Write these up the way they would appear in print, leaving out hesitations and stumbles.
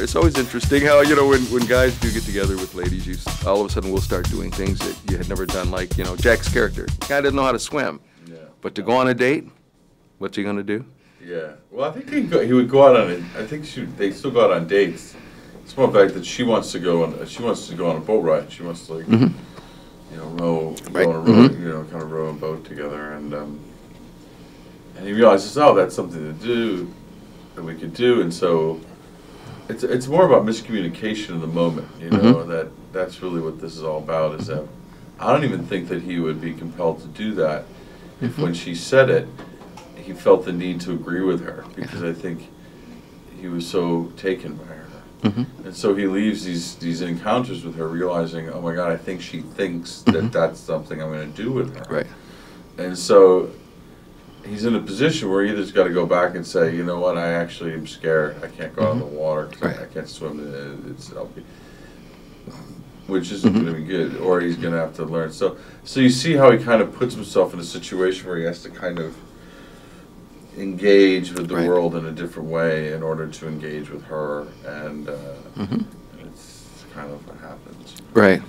it's always interesting how, you know, when guys do get together with ladies, all of a sudden we'll start doing things that you had never done, like, you know, Jack's character. The guy didn't know how to swim. Yeah. But to go on a date, what's he going to do? Yeah. Well, I think he would go out on it. I think they still go out on dates. It's more the fact that she wants to go on a boat ride. She wants to, like, you know, row, go on a row, you know, kind of row a boat together, and he realizes, oh, that's something to do that we could do, and so it's more about miscommunication in the moment, you know, that's really what this is all about. Is that I don't even think that he would be compelled to do that if when she said it, he felt the need to agree with her, because I think he was so taken by her. And so he leaves these encounters with her realizing, oh my God, I think she thinks that that's something I'm going to do with her. Right. And so he's in a position where he either's got to go back and say, you know what, I actually am scared. I can't go out in the water because I can't swim. Which isn't going to be good. Or he's going to have to learn. So you see how he kind of puts himself in a situation where he has to kind of engage with the world in a different way in order to engage with her, and it's kind of what happens. Right.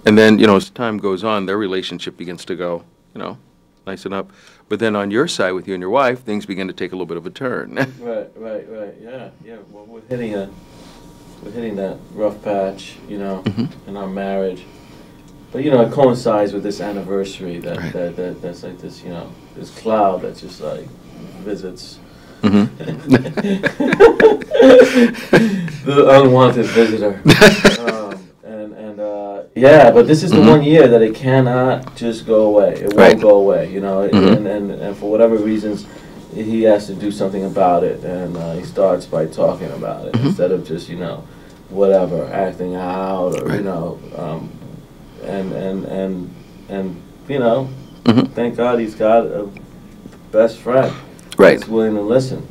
And then, you know, as time goes on, their relationship begins to go, you know, nicen up. But then on your side, with you and your wife, things begin to take a little bit of a turn. Right. Yeah. Well, we're hitting that rough patch, you know, in our marriage. But, you know, it coincides with this anniversary that's like this, you know, this cloud that just like visits the unwanted visitor. Yeah, but this is the 1 year that it cannot just go away. It won't go away, you know, and for whatever reasons, he has to do something about it, and he starts by talking about it instead of just, you know, whatever, acting out, or, you know, and you know, thank God he's got a best friend that's willing to listen.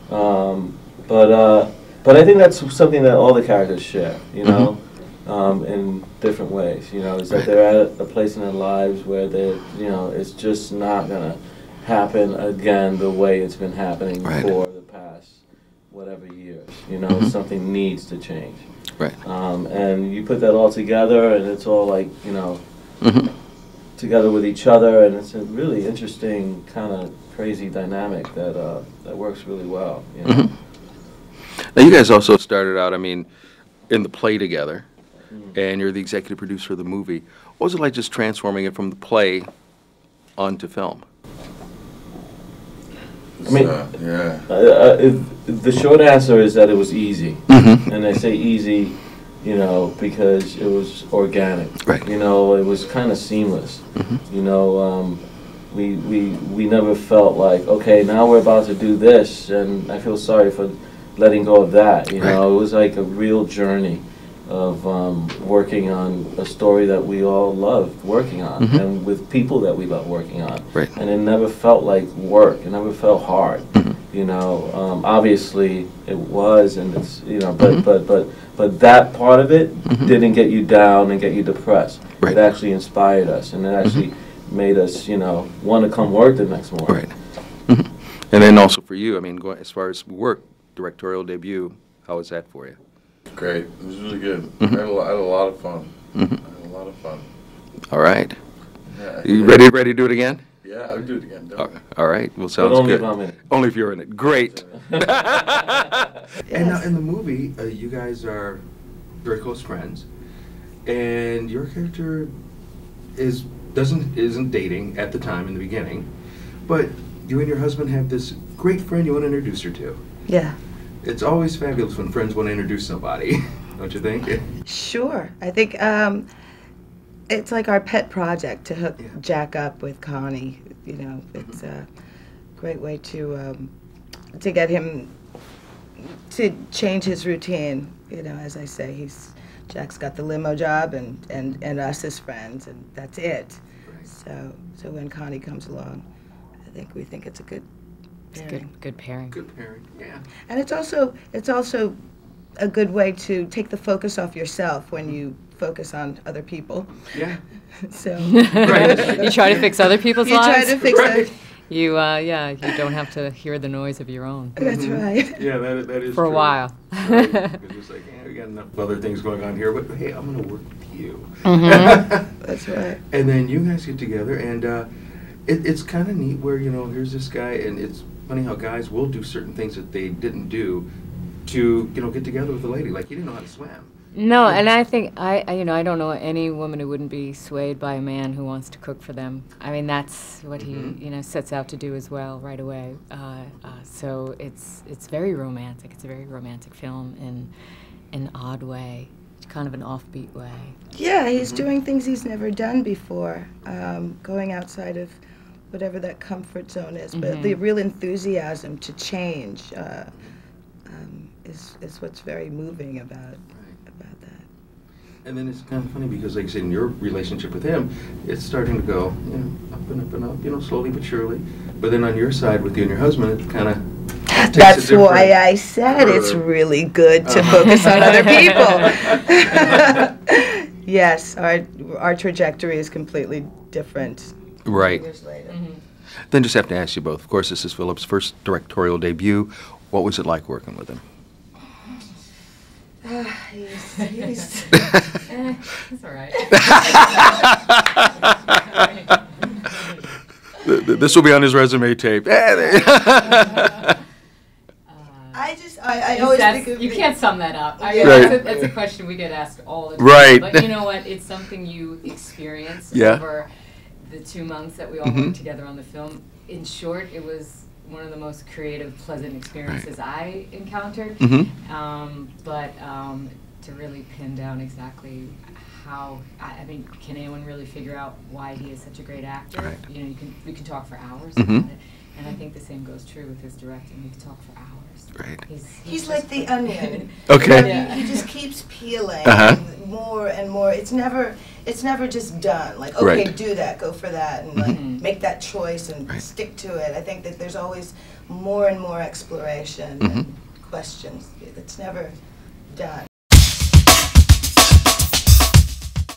But I think that's something that all the characters share, you know, in different ways. You know, is that they're at a place in their lives where they, you know, it's just not gonna happen again the way it's been happening for the past whatever years. You know, something needs to change. Right. And you put that all together, and it's all like, you know, together with each other, and it's a really interesting kind of crazy dynamic that works really well. You know? Now, you guys also started out, I mean, in the play together, and you're the executive producer of the movie. What was it like just transforming it from the play onto film? I mean, the short answer is that it was easy, and I say easy, you know, because it was organic. You know, it was kind of seamless. You know, we never felt like, okay, now we're about to do this, and I feel sorry for letting go of that. You know, it was like a real journey of working on a story that we all loved working on, and with people that we love working on. And it never felt like work. It never felt hard. You know, obviously it was, and it's, you know, but that part of it didn't get you down and get you depressed. It actually inspired us, and it actually made us, you know, want to come work the next morning. And then also for you, I mean, as far as work, directorial debut, how was that for you? Great. It was really good. I had a lot of fun. I had a lot of fun. All right. Yeah, you ready to do it again? Yeah, I would do it again. All right. Well, sounds only good. if I'm in it. Only if you're in it. Great. And now in the movie, you guys are very close friends, and your character isn't dating at the time in the beginning, but you and your husband have this great friend you want to introduce her to. Yeah. It's always fabulous when friends want to introduce somebody, don't you think? Sure. I think it's like our pet project to hook Jack up with Connie. You know, it's a great way to get him to change his routine. You know, as I say, Jack's got the limo job and us as friends, and that's it. So when Connie comes along, we think it's a good pairing. Good pairing. Good pairing, yeah. And it's also a good way to take the focus off yourself when you focus on other people. Yeah. So you try to fix other people's lives? You try to fix Yeah, you don't have to hear the noise of your own. That's right. Yeah, that is For a true. while. Right. It's just like, we got enough other things going on here, but hey, I'm going to work with you. That's right. And then you guys get together, and it's kind of neat where, here's this guy, and it's funny how guys will do certain things that they didn't do to, get together with a lady. Like, he didn't know how to swim. No, and I think I don't know any woman who wouldn't be swayed by a man who wants to cook for them. I mean, that's what he sets out to do as well right away. So it's very romantic. It's a very romantic film in an odd way, kind of an offbeat way. Yeah, he's doing things he's never done before, going outside of whatever that comfort zone is. But the real enthusiasm to change is what's very moving about that. And then it's kind of funny because, like I said, in your relationship with him, it's starting to go, up and up and up, slowly but surely. But then on your side with you and your husband, it kind of That's why I said it's really good to focus on other people. Yes, our trajectory is completely different. Right. Years later. Then just have to ask you both. Of course, this is Philip's first directorial debut. What was it like working with him? He's It's all right. This will be on his resume tape. I always think of you can't sum that up. I Yeah. mean, Right. that's a question we get asked all the time. Right. But you know what? It's something you experience over the 2 months that we all worked together on the film. In short, it was one of the most creative, pleasant experiences I encountered. But to really pin down exactly how, I mean, can anyone really figure out why he is such a great actor? Right. We can talk for hours about it. And I think the same goes true with his directing. We could talk for hours. Right. He's like the onion. Okay. You know, he just keeps peeling more and more. It's never just done. Like, okay, do that, go for that, and like make that choice and stick to it. I think that there's always more and more exploration and questions. It's never done.